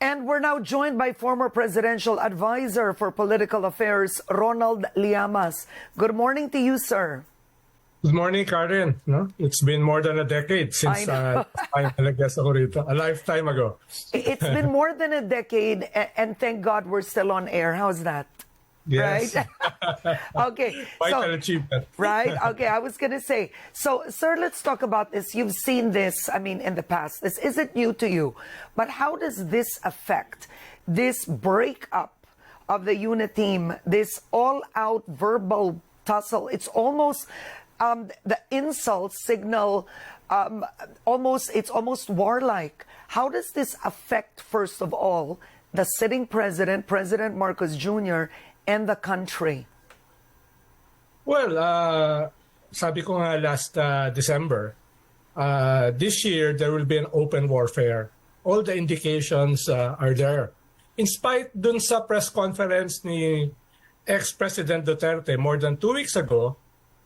And we're now joined by former Presidential Advisor for Political Affairs, Ronald Llamas. Good morning to you, sir. Good morning, Karen. No? It's been more than a decade since I nag-guest ako rito. A lifetime ago. It's been more than a decade, and thank God we're still on air. How's that? Yes. Right? Okay. Vital achievement. Right? Okay, I was going to say. So, sir, let's talk about this. You've seen this, in the past. This isn't new to you. But how does this affect this breakup of the unit team, this all-out verbal tussle? It's almost... the insults signal it's almost warlike. How does this affect, first of all, the sitting president, President Marcos Jr., and the country? Well, sabi ko nga last December, this year there will be an open warfare. All the indications are there. In spite dun sa press conference ni ex-President Duterte more than 2 weeks ago,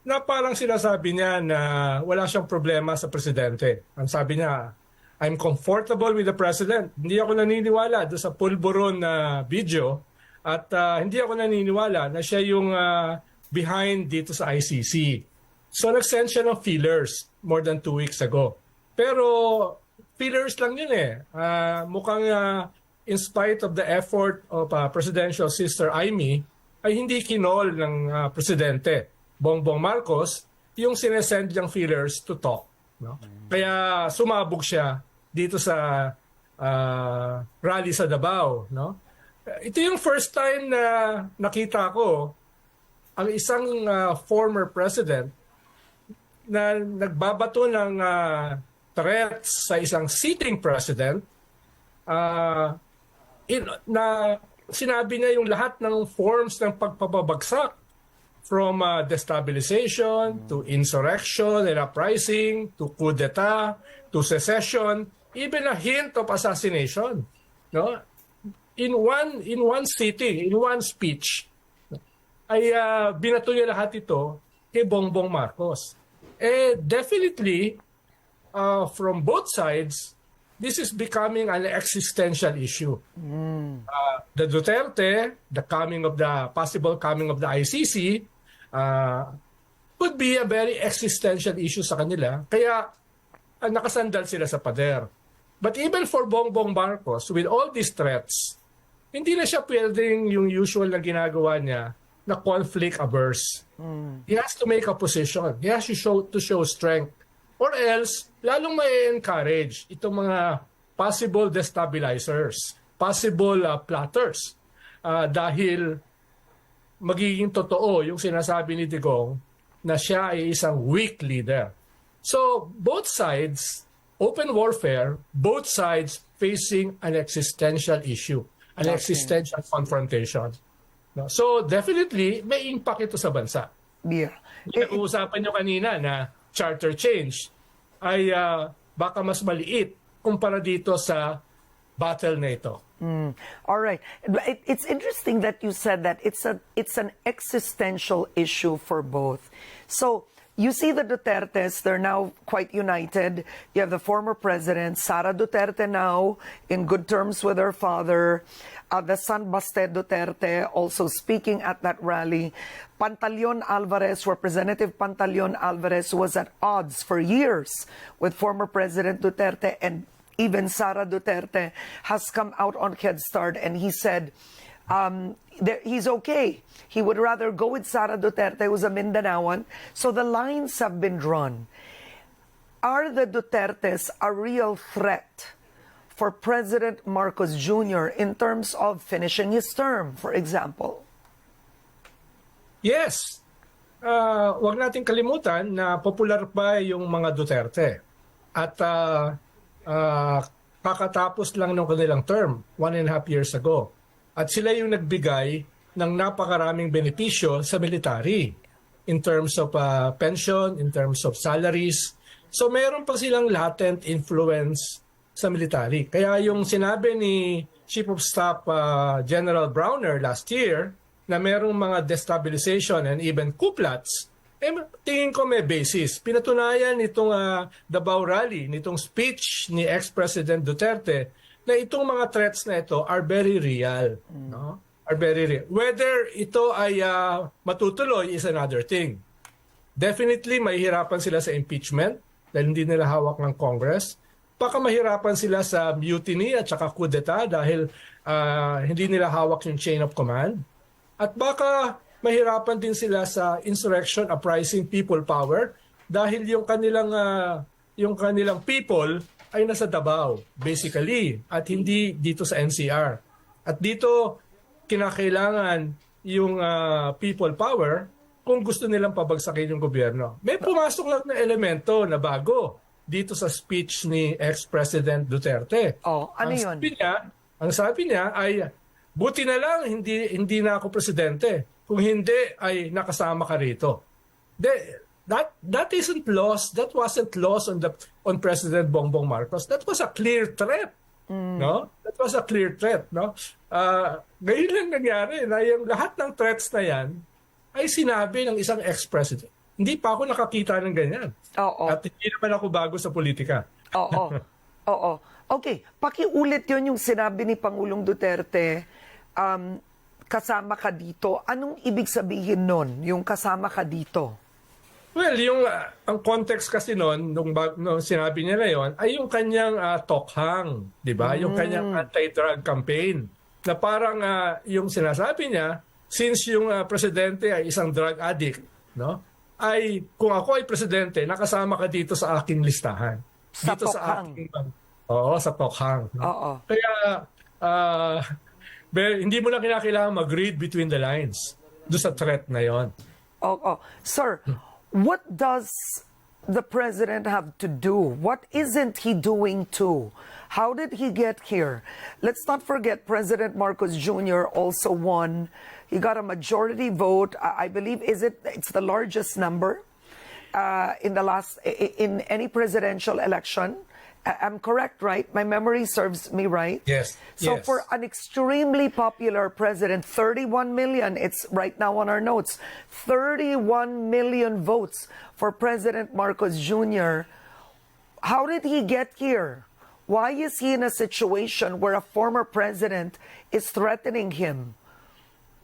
na parang sinasabi niya na wala siyang problema sa presidente. Ang sabi niya, I'm comfortable with the president. Hindi ako naniniwala doon sa pulburon na video at hindi ako naniniwala na siya yung behind dito sa ICC. So nag-send siya ng feelers more than 2 weeks ago. Pero feelers lang yun eh. Mukhang in spite of the effort of Presidential Sister Amy, ay hindi kinol ng presidente Bongbong Marcos yung sinesend niyang feelers to talk. No? Kaya sumabog siya dito sa rally sa Davao. No? Ito yung first time na nakita ko ang isang former president na nagbabato ng threats sa isang sitting president na sinabi niya yung lahat ng forms ng pagpapabagsak from destabilization to insurrection and uprising to coup d'etat to secession, even a hint of assassination. No? In one sitting, in one speech, ay binato niya lahat ito kay Bongbong Marcos. Definitely, from both sides, this is becoming an existential issue. The Duterte, the possible coming of the ICC, could be a very existential issue sa kanila. Kaya nakasandal sila sa pader. But even for Bongbong Marcos, with all these threats, hindi na siya pwedeng yung usual na ginagawa niya na conflict averse. He has to make a position. He has to show strength. Or else, lalong may encourage itong mga possible destabilizers, possible plotters. Dahil magiging totoo yung sinasabi ni Digong na siya ay isang weak leader. So, both sides, open warfare, both sides facing an existential issue, an existential confrontation. No? So, definitely, may impact ito sa bansa. Yeah. Usapan nyo kanina na charter change ay baka mas maliit kumpara dito sa battle na ito. All right. It's interesting that you said that it's an existential issue for both. So you see the Dutertes, they're now quite united. You have the former president, Sara Duterte, now in good terms with her father. The son, Baste Duterte, also speaking at that rally. Pantaleon Alvarez, Representative Pantaleon Alvarez, was at odds for years with former President Duterte, and even Sara Duterte has come out on Headstart and he said he's okay. He would rather go with Sara Duterte, who's a Mindanaoan. So the lines have been drawn. Are the Dutertes a real threat for President Marcos Jr. in terms of finishing his term, for example? Yes. Huwag natin kalimutan na popular pa yung mga Duterte. At kakatapos lang ng kanilang term, 1.5 years ago. At sila yung nagbigay ng napakaraming benepisyo sa military in terms of pension, in terms of salaries. So meron pa silang latent influence sa military. Kaya yung sinabi ni Chief of Staff General Browner last year na merong mga destabilization and even coup plots, tingin ko may basis. Pinatunayan nitong Davao Rally, nitong speech ni ex-President Duterte na itong mga threats na ito are very real. No? Are very real. Whether ito ay matutuloy is another thing. Definitely, mahihirapan sila sa impeachment dahil hindi nila hawak ng Congress. Baka mahirapan sila sa mutiny at saka coup d'etat dahil hindi nila hawak yung chain of command. At baka mahirapan din sila sa insurrection, uprising, people power dahil yung kanilang people ay nasa Davao, basically, at hindi dito sa NCR. At dito, kinakailangan yung people power kung gusto nilang pabagsakin yung gobyerno. May pumasok lang na elemento na bago dito sa speech ni ex-President Duterte. Oh, ano yun? Ang sabi niya ay, buti na lang hindi na ako presidente. Kung hindi, ay nakasama ka rito. That isn't lost. That wasn't lost on President Bongbong Marcos. That was a clear threat. No? That was a clear threat. No? Ngayon lang nangyari na yung lahat ng threats na yan ay sinabi ng isang ex-president. Hindi pa ako nakakita ng ganyan. Oo. At hindi naman ako bago sa politika. Oo. Oo. Okay, pakiulit yun yung sinabi ni Pangulong Duterte, kasama ka dito. Anong ibig sabihin nun, yung kasama ka dito? Well, ang context kasi nung sinabi niya na yon ay yung kanyang tokhang, di ba? Yung kanyang anti-drug campaign. Na parang yung sinasabi niya, since yung presidente ay isang drug addict, no? Ay kung ako ay presidente, nakasama ka dito sa aking listahan. Sa dito tokhang. Oo, sa tokhang. No? Oo. Kaya hindi mo lang kinakailangan mag-read between the lines doon sa threat na yon. Oo. Sir, what does the president have to do? What isn't he doing too? How did he get here? Let's not forget President Marcos Jr. also won. He got a majority vote. I believe it's the largest number in any presidential election. I'm correct, right? My memory serves me right. Yes. So yes. for an extremely popular president, 31 million, it's right now on our notes, 31 million votes for President Marcos Jr. How did he get here? Why is he in a situation where a former president is threatening him?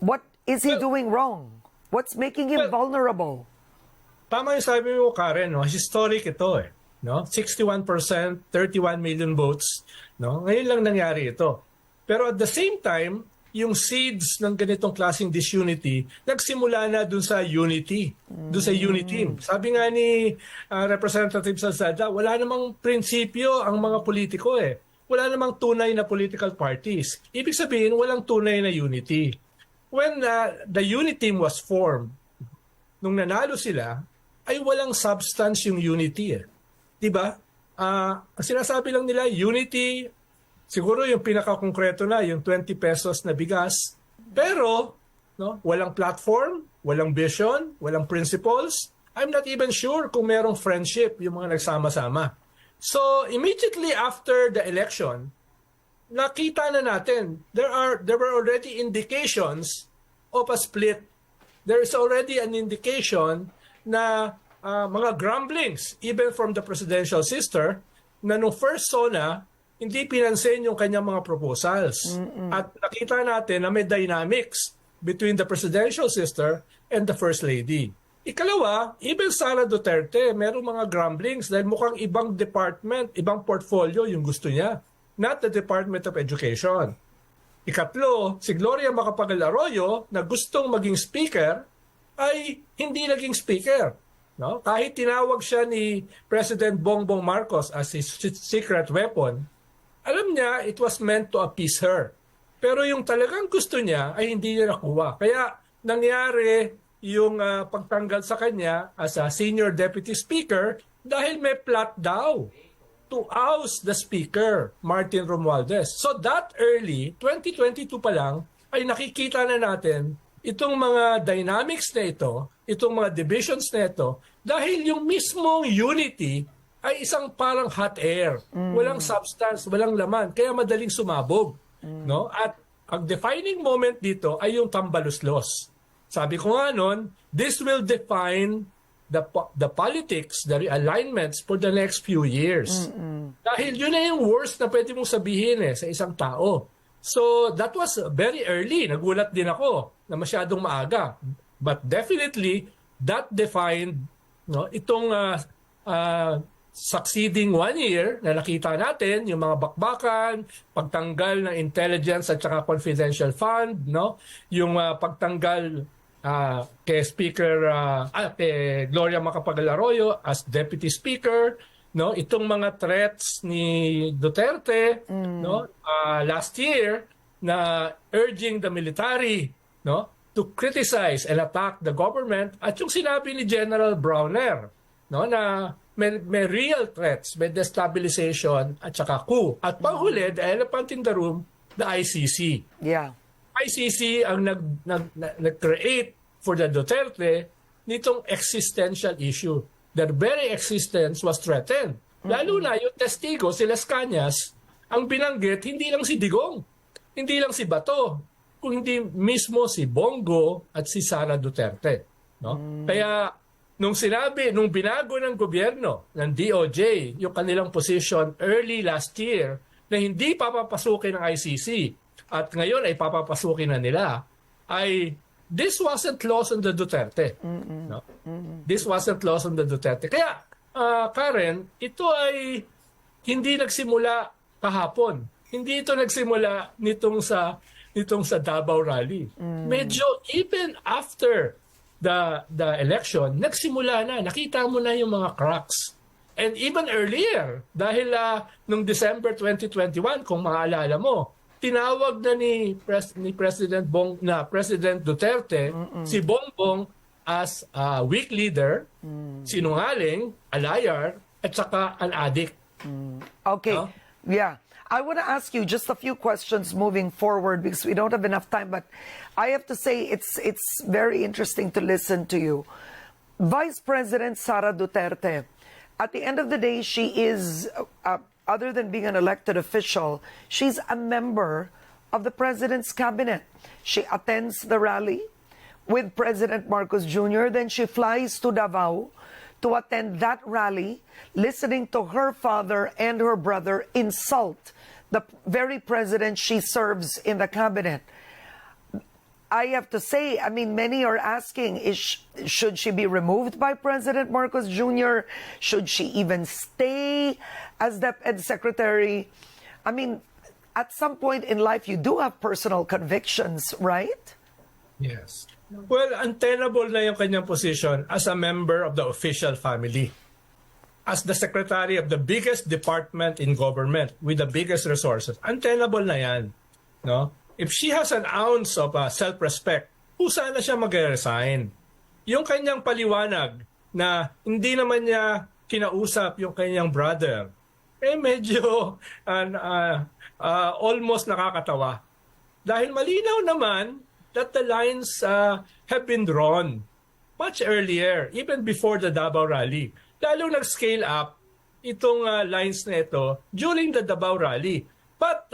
What is he doing wrong? What's making him vulnerable? Tama yung sabi mo, Karen, no? Historic ito eh. No? 61%, 31 million votes. No? Ngayon lang nangyari ito. Pero at the same time, yung seeds ng ganitong klaseng disunity, nagsimula na dun sa unity. Dun sa unity. Sabi nga ni Representative Salceda, wala namang prinsipyo ang mga politiko eh. Wala namang tunay na political parties. Ibig sabihin, walang tunay na unity. When the unity team was formed, nung nanalo sila, ay walang substance yung unity eh. Diba? Sinasabi lang nila, unity, siguro yung pinaka-konkreto na, yung 20 pesos na bigas. Pero, no, walang platform, walang vision, walang principles. I'm not even sure kung merong friendship yung mga nagsama-sama. So, immediately after the election, nakita na natin, there were already indications of a split. There is already an indication na mga grumblings, even from the presidential sister, na nung first SONA, hindi pinansin yung kanyang mga proposals. At nakita natin na may dynamics between the presidential sister and the first lady. Ikalawa, even Sara Duterte, merong mga grumblings dahil mukhang ibang department, ibang portfolio yung gusto niya, not the Department of Education. Ikatlo, si Gloria Macapagal Arroyo na gustong maging speaker ay hindi naging speaker. No? Kahit tinawag siya ni President Bongbong Marcos as his secret weapon, alam niya it was meant to appease her. Pero yung talagang gusto niya ay hindi niya nakuha. Kaya nangyari yung pagtanggal sa kanya as a senior deputy speaker dahil may plot daw to oust the speaker, Martin Romualdez. So that early, 2022 pa lang, ay nakikita na natin itong mga dynamics na ito, itong mga divisions na ito, dahil yung mismong unity ay isang parang hot air. Walang substance, walang laman, kaya madaling sumabog. No? At ang defining moment dito ay yung tambaluslos. Sabi ko nga nun, this will define the politics, the realignments for the next few years. Dahil yun na yung worst na pwede mong sabihin sa isang tao. So that was very early. Nagulat din ako na masyadong maaga. But definitely, that defined itong succeeding 1 year na nakita natin, yung mga bakbakan, pagtanggal ng intelligence at saka confidential fund, yung pagtanggal kay Speaker kay Gloria Macapagal-Arroyo as Deputy Speaker, itong mga threats ni Duterte last year na urging the military to criticize and attack the government, at yung sinabi ni General Browner na may real threats, may destabilization at saka coup. At panghuli, the elephant in the room, the ICC. Yeah. ICC ang nag-create for the Duterte nitong existential issue. Their very existence was threatened. Lalo na yung testigo, si Las Cañas, ang binanggit, hindi lang si Digong, hindi lang si Bato, kung hindi mismo si Bongo at si Sara Duterte. Kaya nung binago ng gobyerno, ng DOJ, yung kanilang position early last year na hindi papapasukin ng ICC at ngayon ay papapasukin na nila, ay this wasn't lost on the Duterte. This wasn't lost on the Duterte. Kaya, Karen, ito ay hindi nagsimula kahapon. Hindi ito nagsimula nitong sa Davao Rally. Medyo even after the election, nagsimula na. Nakita mo na yung mga cracks. And even earlier, dahil nung December 2021, kung maaalala mo, tinawag na ni President Duterte si Bongbong as a weak leader, sinungaling, a liar, at saka an addict. Okay. Yeah. I want to ask you just a few questions moving forward because we don't have enough time, but I have to say it's very interesting to listen to you. Vice President Sara Duterte, at the end of the day, she is, other than being an elected official, she's a member of the President's cabinet. She attends the rally with President Marcos Jr., then she flies to Davao to attend that rally, listening to her father and her brother insult the very president she serves in the cabinet. I have to say, I mean, many are asking, should she be removed by President Marcos Jr.? Should she even stay as the secretary? I mean, at some point in life, you do have personal convictions, right? Yes. Well, untenable na yung kanyang position as a member of the official family. As the secretary of the biggest department in government with the biggest resources. Untenable na yan. If she has an ounce of self-respect, sana siya mag-resign. Yung kanyang paliwanag na hindi naman niya kinausap yung kanyang brother, medyo almost nakakatawa. Dahil malinaw naman that the lines have been drawn much earlier, even before the Davao Rally. Lalo nag-scale up itong lines na ito during the Davao Rally. But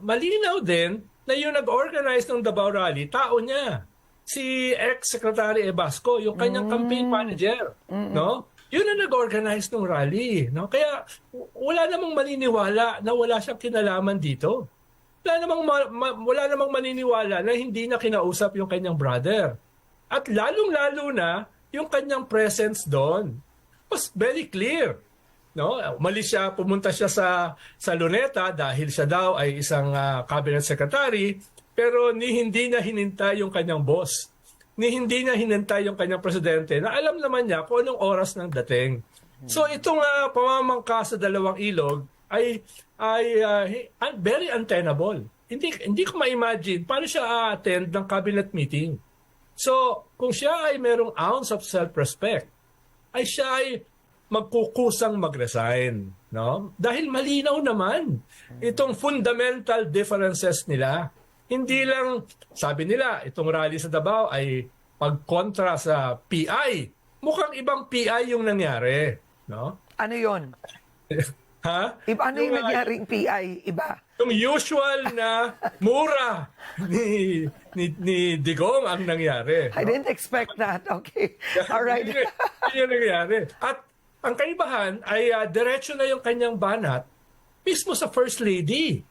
malinaw din na yung nag-organize ng Davao Rally, tao niya. Si ex-secretary Ebasco, yung kanyang campaign manager. Yun ang nag-organize ng rally. Kaya wala namang maniniwala na wala siyang kinalaman dito. Wala namang maniniwala na hindi na kinausap yung kanyang brother. At lalong-lalo na yung kanyang presence doon was very clear. Umalis siya, pumunta siya sa Luneta dahil siya daw ay isang cabinet secretary, pero hindi na hinintay yung kanyang boss. Hindi na hinintay yung kanyang presidente na alam naman niya kung anong oras ng dating. So itong pamamangka sa dalawang ilog ay very untenable. Hindi ko ma-imagine paano siya attend ng cabinet meeting. So kung siya ay merong ounce of self-respect, ay siya ay magkukusang mag-resign. Dahil malinaw naman itong fundamental differences nila. Hindi lang, sabi nila, itong rally sa Davao ay pagkontra sa PI. Mukhang ibang PI yung nangyari. Ano yun? Ha? Ano yung nangyaring PI? Iba? Yung usual na mura. ni Digong ang nangyari. I didn't expect that. Okay. All right. Yun yung nangyari. At ang kaibahan ay diretso na yung kanyang banat mismo sa First Lady.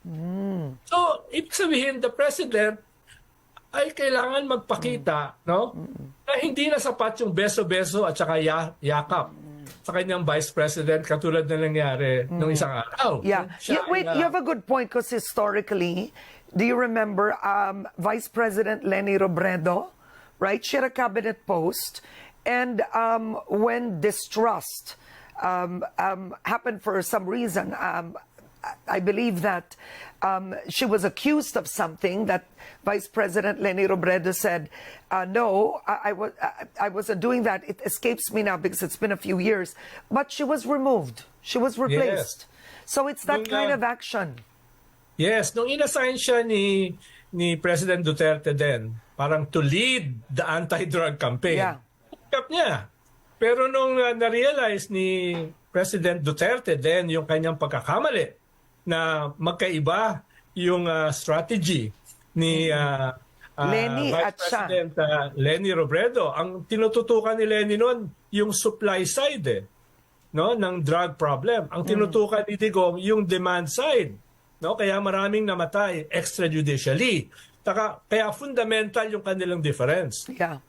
So, ibig sabihin, the President ay kailangan magpakita, no? Na hindi na sapat yung beso-beso at saka yakap sa kanyang Vice President katulad na nangyari nung isang araw. Yeah. Wait, you have a good point because historically, do you remember Vice President Leni Robredo, right? She had a cabinet post, and when distrust happened for some reason, I believe that she was accused of something that Vice President Leni Robredo said, no, I wasn't doing that. It escapes me now because it's been a few years. But she was removed. She was replaced. Yes. So it's that kind of action. Yes, nung inassign siya ni President Duterte din, parang to lead the anti-drug campaign. Yeah. Kap niya. Pero nung na-realize ni President Duterte din yung kanyang pagkakamali na magkaiba yung strategy ni Leni Vice at siya. President Leni Robredo. Ang tinututukan ni Leni noon yung supply side no, ng drug problem. Ang tinutukan ni Digong yung demand side. No, kaya maraming namatay extrajudicially. Kaya fundamental yung kanilang difference. Yeah.